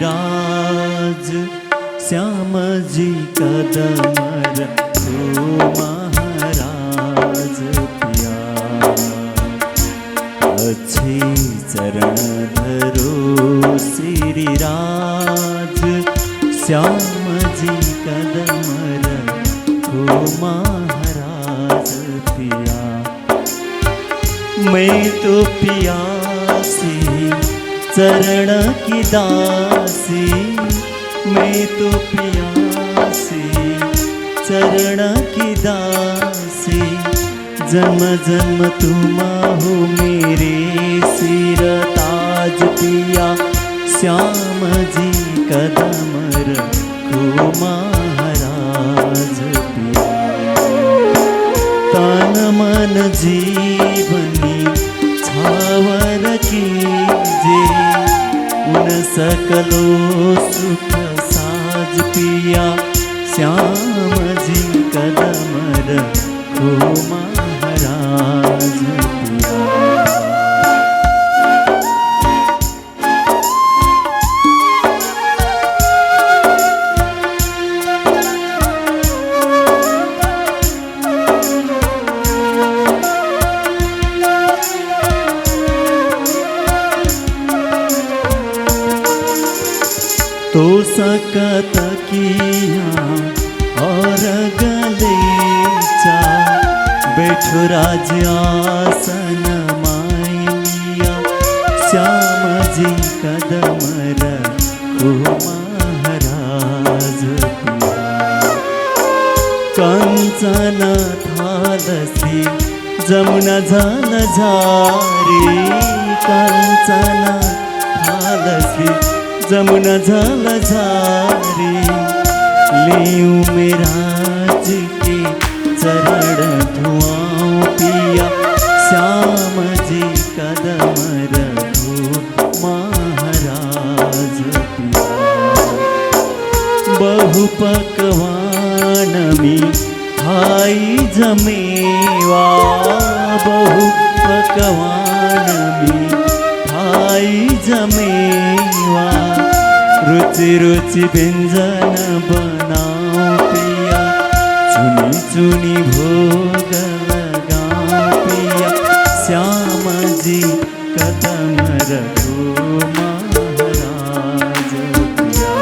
गिरिराज श्याम जी कदमर हो महाराज पिया। अच्छे चरण धरो श्रीराज श्याम जी कदमर हो महाराज पिया। मैं तो पियासी चरण की दासी, मैं तो पियासी चरण की दासी। जम जम तुम हो मेरे सिर ताज पिया। श्याम जी कदमर हो महाराज पिया। तन मन जीवनी छावर कीजे, उन सकलो सुख साज पिया। श्याम जी कदमर हो महाराज पिया। तो सकत किया और गलेचा, बैठो राज आसन माइया। श्याम जी कदमर हो महाराज पिया। कंचन थालसी जमुना जल झारी, कंचन थालसी जमुना जल झारी। लियूं मेराज के चरण धुआं पिया। श्याम जी कदमर हो महाराज पिया। बहु पकवान मिठाई जमेवा, बहु पकवान मिठाई जमेवा। रुचि रुचि व्यंजन बनाओ पिया। चुनी चुनी भोग लगाओ पिया। श्याम जी कदमर हो महाराज पिया।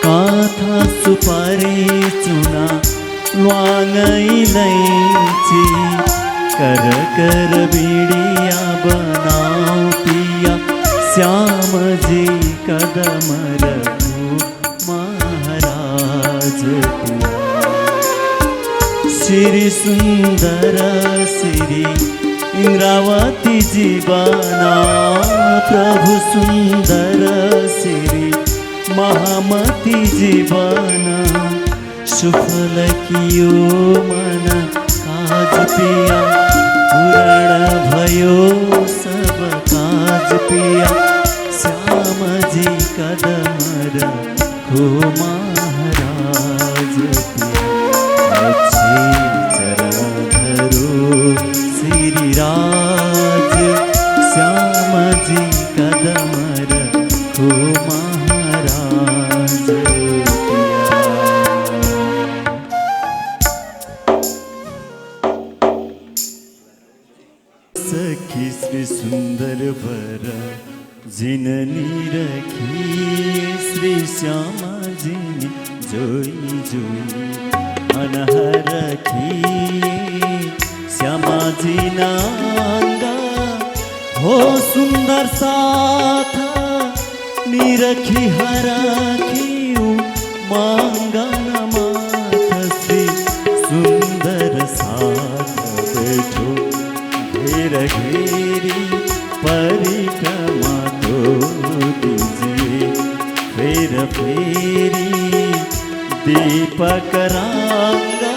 काथा सुपारी चुना ल्वांग इलायची, कर कर बीड़िया बनाओ पिया। श्याम जी कदमर हो महाराज पिया। श्री सुंदर श्री इंद्रावती जी बना, प्रभु सुंदर श्री महामती जी बना। सुफल कियो मन काज पिया, पूर्ण भयो सब काज पिया। श्याम जी कदमर हो महाराज पिया। अच्छे चरण धरो श्रीराज श्याम जी कदमर हो महाराज पिया। सखी श्री सुंदर वर जिननी रखी, श्री श्यामा जी जोई जोई अनहर रखी। श्यामा जी नांगा हो सुंदर साथ, निरखी हराखी मांगा न माथ। श्री सुंदर साथ बैठो घेर घेरी, परिक्रमा तो दीजिए फेर फेरी। दीपक रांगा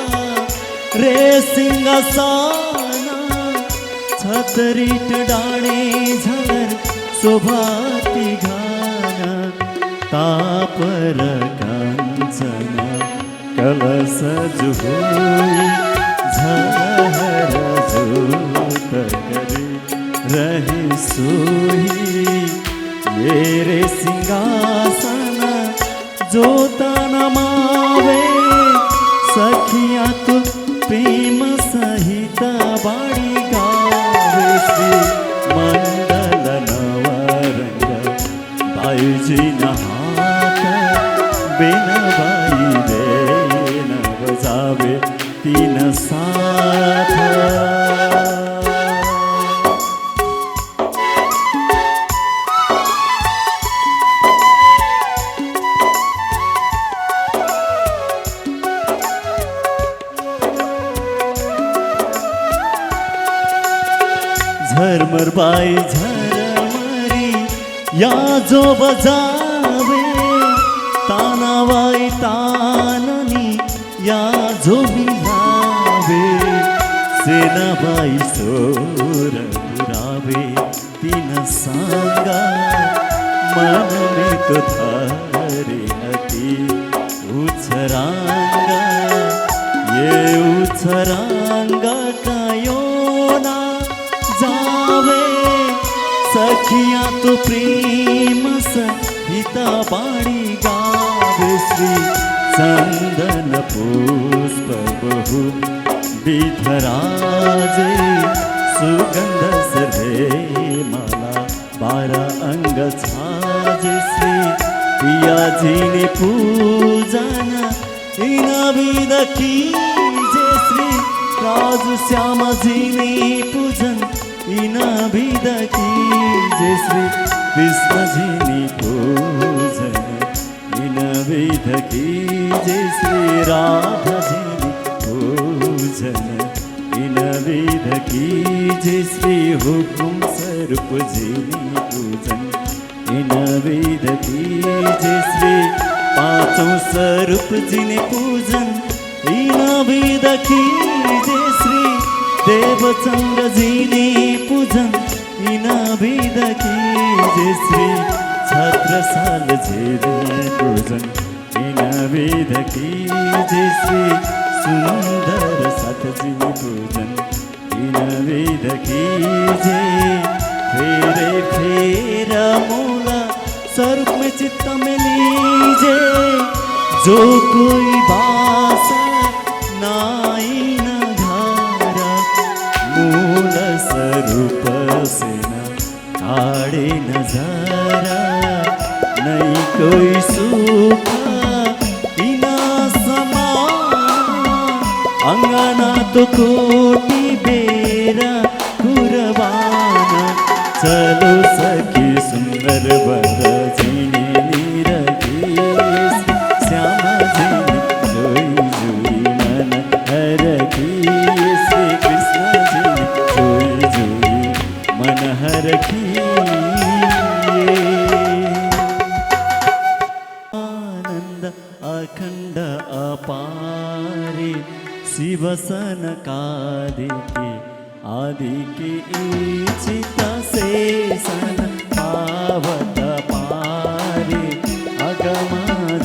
रे सिंहासना, छतरीट डाणे झलर शोभाती घाना। तापर कांचन कलश जुहोई, झलहर जोत करे रहे सोई। येरे सिंहासन जोता नमावे सखिया तो प्रेम सहित बाड़ी गावे श्री मंडल नवरंग बाईजी नहात बेनबाई बेन बजावे तीन साथ झरमर बाई झरमरी या जो बजावे तानाबाई ताननी या जो मिलावे सेनाबाई सोर पुरावे तीन सांगा मन में तो धारे अति उछरांगा ये उछरांगा कायोना जावे सखिया तो प्रेम सहिता बाड़ी गावे श्री चंदन पुष्प बहु विधराजे सुगंध सर्वे माला 12 अंग छाजे श्री पिया जी ने पूजन इन विध कीजे श्री राजू श्याम जी ने पूजन इन विध कीजे श्री कृष्ण जी ने पूजन इन विध कीजे श्री राधा जी ने पूजन इन विध कीजे श्री हुकुम स्वरूप जी ने पूजन इन विध कीजे श्री पांचों स्वरूप जी ने पूजन इन विध कीजे श्री देवचंद्र जी ने पूजन इन विध कीजे श्री छत्रसाल जी ने पूजन इन विध कीजे श्री सुंदर साथ जी ने पूजन इन विध कीजे फेरे फेर मूला स्वरूप में चित्त में लीजे जो कोई भाषा नाई न धारा मूल स्वरूप से न काढ़े नजारा नहीं कोई सुख बिना समा अंगना तो कोटि बेरा कुर्बाना चलो सखी सुंदर वर जीने निरखी श्यामा जी जोई जोई मन हर की श्री कृष्ण जी जोई जोई मन हर की आनंद अखंड अपारे शिवसन कादि के आदि के इच्छित से सन पावत पारे अगम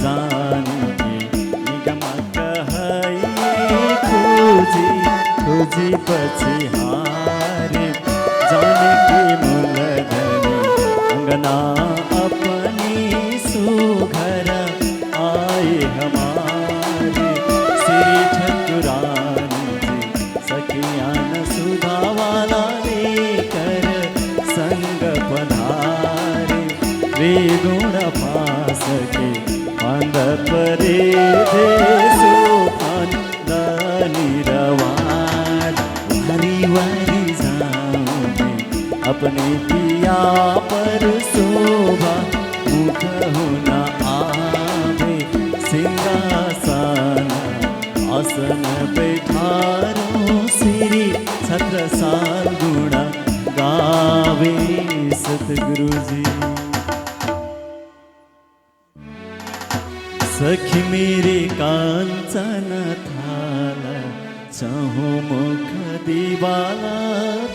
जान के निगम कहई खोजी खोजी पछिहारे जान के मूलधनी अंगना अपनी सुघर आए हमारे श्री ठकुरानी जी सखियान सुधा वाला लेकर संग पधारे वे गुण पास के पंद परे दे सोपान निरवान वारी वारी जाऊं अपने पिया पर शोभा मुख होना आवे सिंहासन आसन बैठारो श्री छत्रसाल गुण गावे सतगुरु जी। सखी मेरे कांचन थाला चहु मुख दिवाला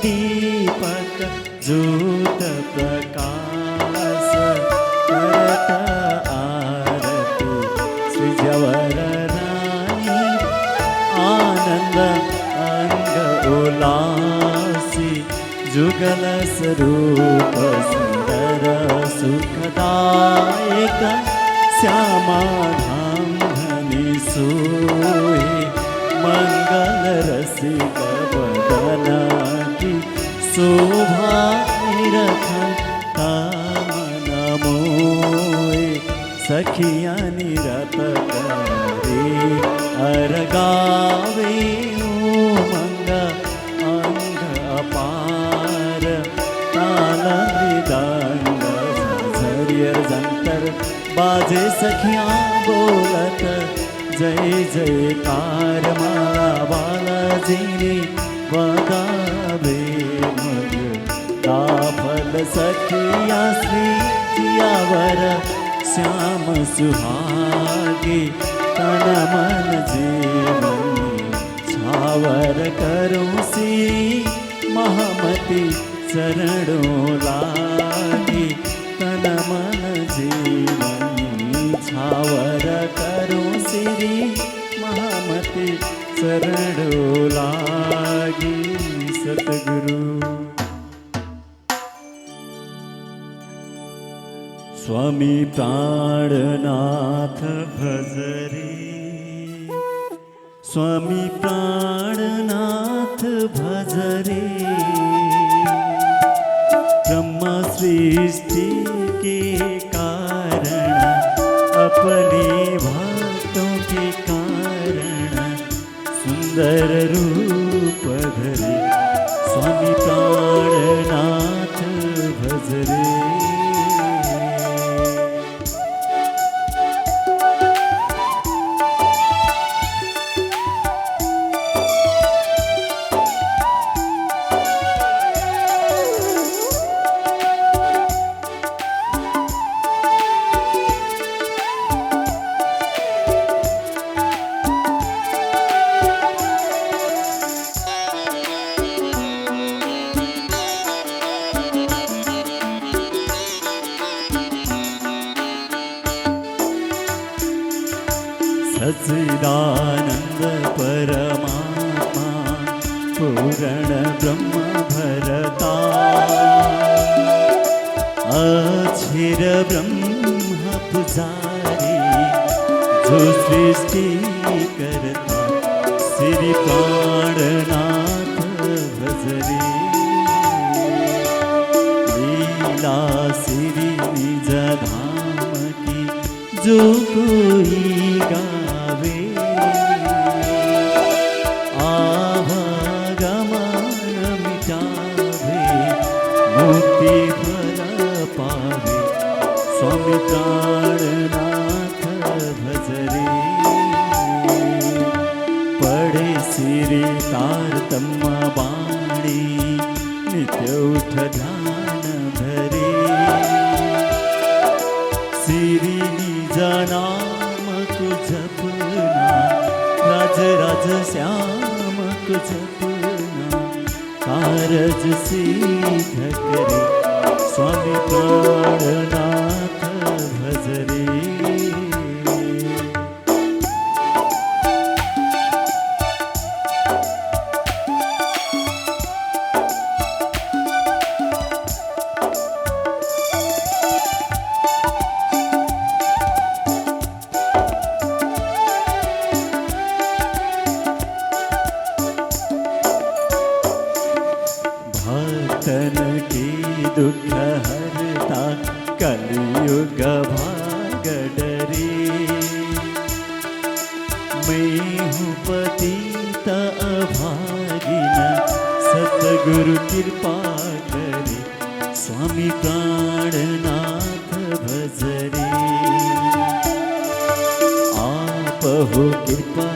दीपक ज्योत प्रकाश करत आरती श्री जवर रानी आनंद अंग उलासी जुगल स्वरूप सुंदर सुखदायक श्यामा धाम धनी सोए मंगल रसिक बदन की शोभा रखन कामन मोए सखिया निरत करे अरगावे उमंग अंग अपार ताल मृदंग झरिय जंतर बाजे सखियां बोलत जय जयकार माला बालाजी ने वगावे मग दाफल सखिया श्री जियावर श्याम सुहागे तन मन जीवन छावर करूं सी महामती चरणों लागे तन मन जीवन छावर करूं श्री महामती चरणों लागे सतगुरु। स्वामी प्राणनाथ भजरे स्वामी प्राणनाथ भजरे ब्रह्म सृष्टि के कारण अपने भक्तों के कारण सुंदर रूप धरे स्वामी प्राणनाथ भजरे। सच्चिदानंद परमात्मा पूर्ण ब्रह्म भरता अक्षर ब्रह्म पुजारी जो सृष्टि करता श्री प्राणनाथ भजरे। लीला श्री निज धाम की जो कोई गावे आवागमन मिटावे मुक्ति फल पावे स्वामी प्राणनाथ भजरे। पढ़े श्री तारतम्य बाणी नित्य उठ ध्यान धरे श्री निज नाम को जपना राज राज श्याम को जपना कारज सिद्ध करे स्वामी प्राणनाथ भजरे। भक्तन के दुख हरता कलयुग भाग डरे मैं हूँ पतित अभागिन सतगुरु कृपा करे स्वामी प्राणनाथ भजरे। आप हो कृपा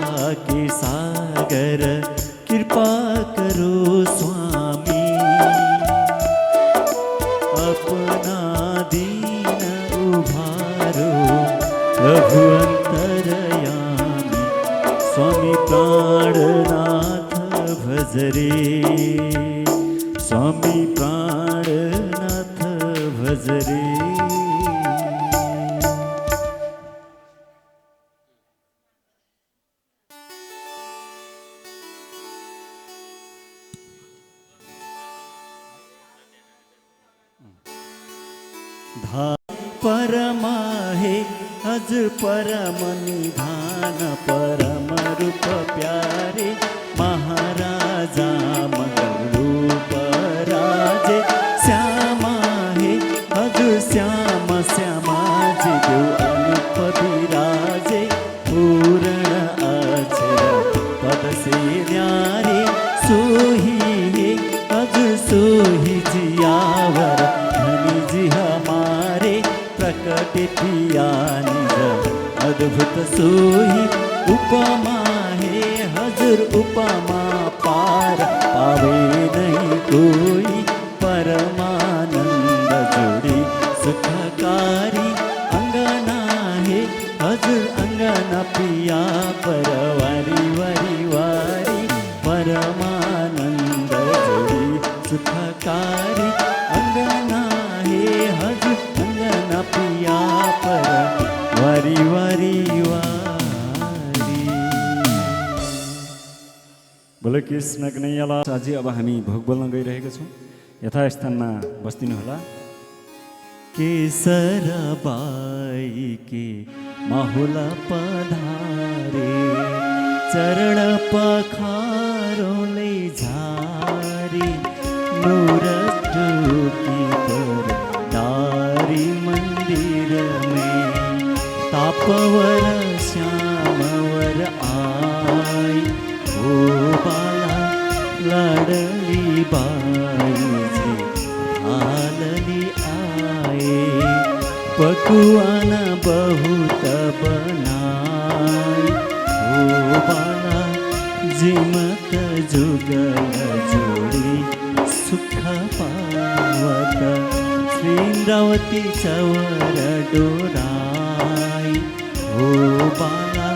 के सागर कृपा करो स्वामी अपना दीन उभारो प्रभु अंतरयामी स्वामी प्राणनाथ भजरे स्वामी प्राणनाथ भजरे। श्यामा हे हजुर परम निधान परम रूप प्यारे महाराजा मंगल रूप राजे श्यामा हे हजुर श्यामा श्यामाजी देव अनुप विराजे पूर्ण अक्षर पद से न्यारे सोही हे हजुर सोही जियावर धनी जी हमारे प्रकट किया निज अद्भुत सोही उपमा हे हजुर उपमा पार पावे नहीं कोई परमानंद जोड़ी सुखकारी अंगना हे हजुर अंगना पिया परवारी वारी वारी परमानंद जोड़ी सुखकारी अंगना हे हजुर अंगना पिया पर वारी वारी वारी। बोलो कृष्ण कन्हैयालाल। अझै अब हामी भोग बोल्न गइरहेका छौँ। यथास्थानमा बस्दिनु होला। केसर बाई के माहुला पधारे चरण पखारोले झारी नूर टूकी पर नारी मंदिर में तापवर श्यामवर आई ओ बाला लाडली बाई जी हालली आए पकुआन बहुत बनाई ओ बाला जिमत जुगल जोड़ी सुख पावत श्रीन्द्रावती चवर डोराई ओ बाला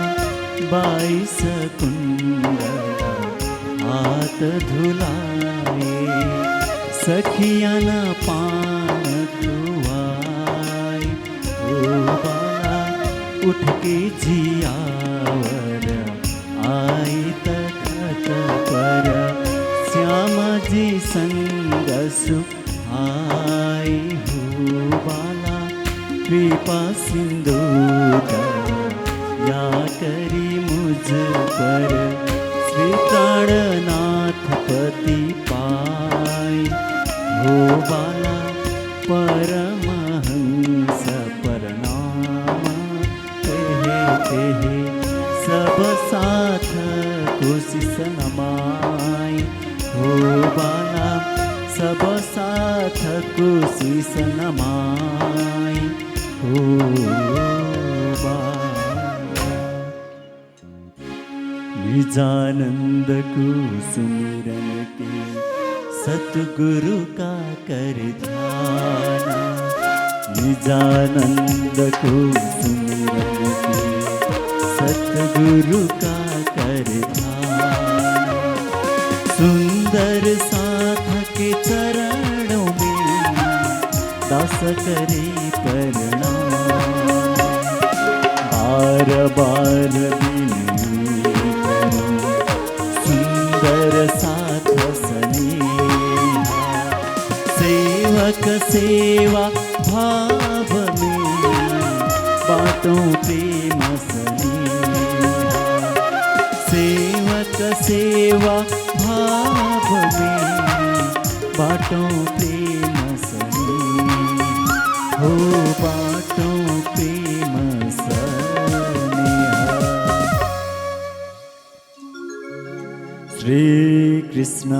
22 कुंडल हाथ धुलाए सखियान पान खुआई ओ बाला उठ के जियावर आई तखत पर श्यामा जी संग सुहाई हो बाला कृपा सिंधु या करी मुझ पर श्री प्राणनाथ पति पाई हो बाला परमहंस प्रणाम तेहे तेहे सब साथ कोशिश नमाई हो बाला सब साथ कोशिश नमाई हो बाला। निजानंद को सुमिरन के सतगुरु का कर ध्याना निजानंद को सुमिरन के सतगुरु का कर ध्याना सुंदर साथ के चरणों में दास करे प्रणाम बार बार विनती करूं सुंदर साथ स्नेहा सेवक सेवा भाव में बाटों प्रेम स्नेहा सेवक सेवा भाव में बाटों प्रेम स्नेहा हो बाटों प्रेम स्नेहा। श्री कृष्ण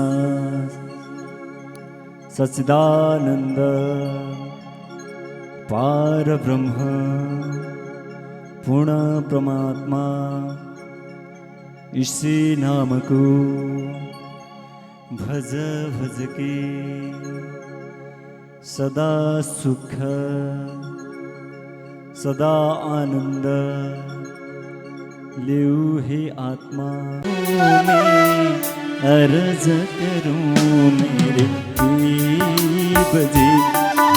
सच्चिदानंद पार ब्रह्म पूर्ण परमात्मा इसी नाम को भज भज के सदा सुख सदा आनंद लेऊ हे आत्मा में अर्ज करूं मेरे दीप जी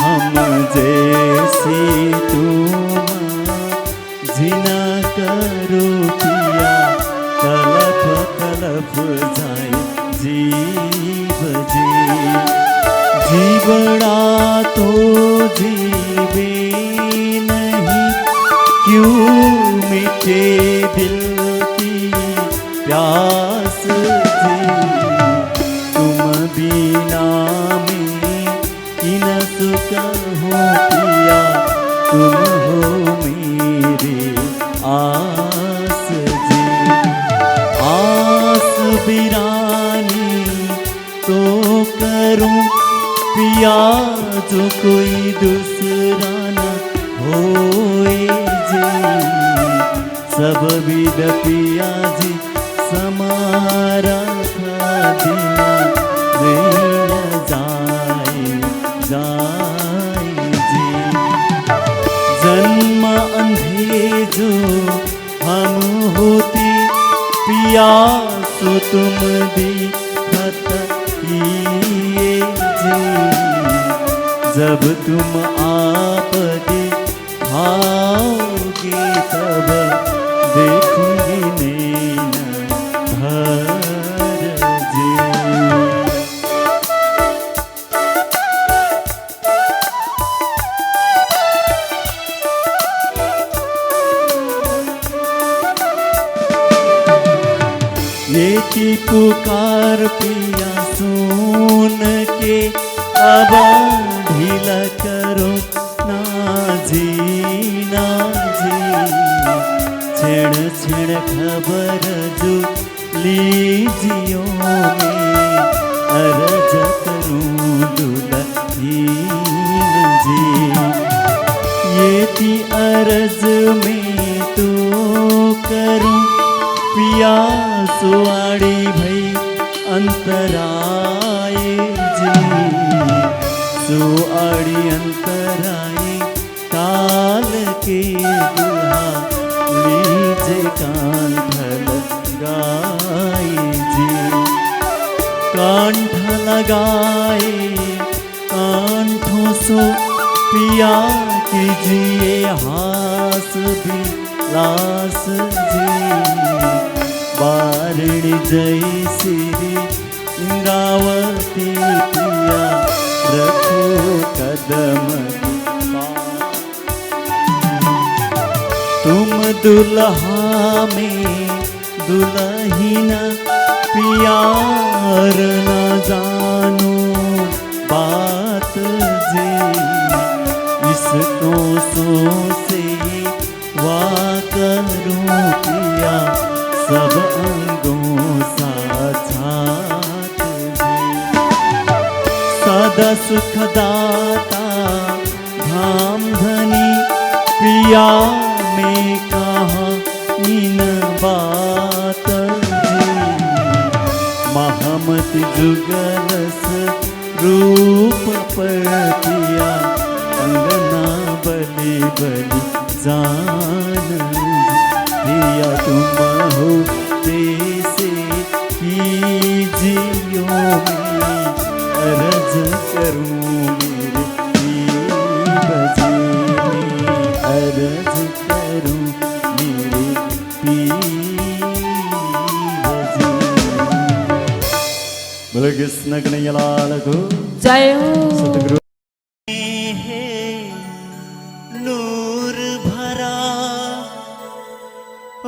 हम जैसे तुम जिना करो पिया तलफ तलफ जाए जीव जी जीवड़ा तो जीवे नहीं के दिल की प्यास थी। तुम बिना में कि न सुख हो पिया, तुम हो मेरे आस जी। आस बिरानी तो करूं पिया, जो कोई दूसरा न होए जी। सब विद पिया जी समारा था दिना, रह जाए जाए जी। जन्म अंधे जो हम होती पिया, सो तुम दिखत किए जी। जब तुम आप दिखाओगे तब देखूंगी नैन भर जी। ये की पुकार पिया सुन के, अब ढीला करो ना जी ना जी। छेड़ छेड़ खबर जो लीजियो में, अर्ज करूं दुल्हीन जी। ये थी अर्ज में तो करूं पिया, सुआड़ी भई अंतराए जी। सुआड़ी अंतराए काल के दुल्हा, लीजे कांठ लगाए जी। कांठ लगाए कांठों सो पिया, कीजिए हास भी लास जी। बारणी जय श्री इंद्रावती पिया, रखो कदम तुम दुल्हा में दुल्हीना पिया, न जानो बात जी। इसको सो से वाकरूं पिया, सब अंगों साक्षात जी। सदा सुखदाता धाम धनी पिया, में कहाँ इन बात जी। महमत जुगलस रूप पर पिया, अंगना बलि बलि जान पिया। तुम हो जैसे कीजियो में, अर्ज करूं मेरे पीर जी। अर्ज करूं मेरे पीर जी। बोलो कृष्ण कन्हैया लाल को जय हो। सतगुरु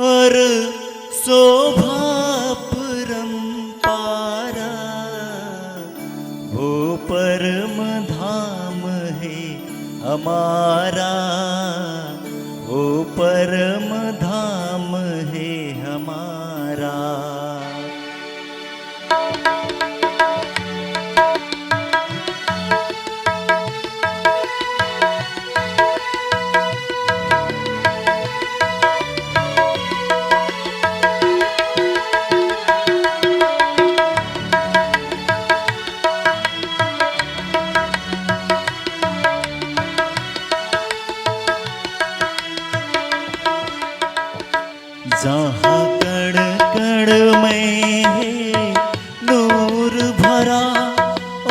और शोभा परम्पारा, वो परम धाम है हमारा, वो परम धाम है हमारा। जहाँ कण कण में है नूर भरा,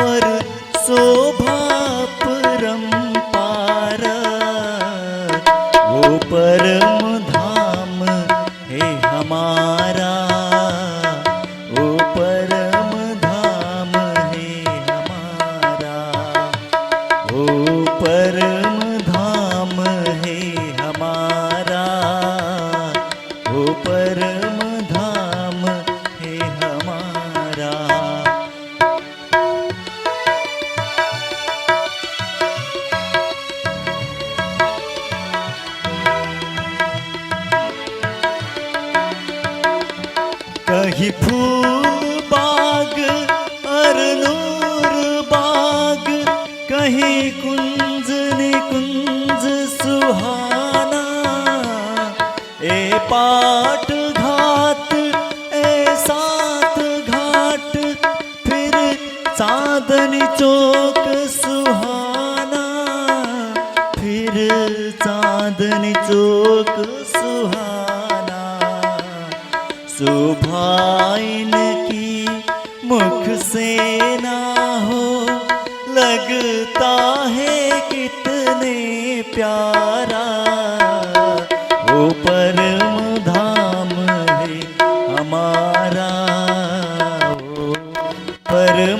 और शोभा परम्पारा, वो परम धाम है हमारा, वो परम धाम है हमारा, वो परम धाम है हमारा, पाट घाट सात घाट, फिर चांदनी चौक सुहाना, फिर चांदनी चौक सुहाना। सुबह इनकी मुख से ना हो, लगता है कितने प्यारा। वो परम धाम है हमारा, वो परम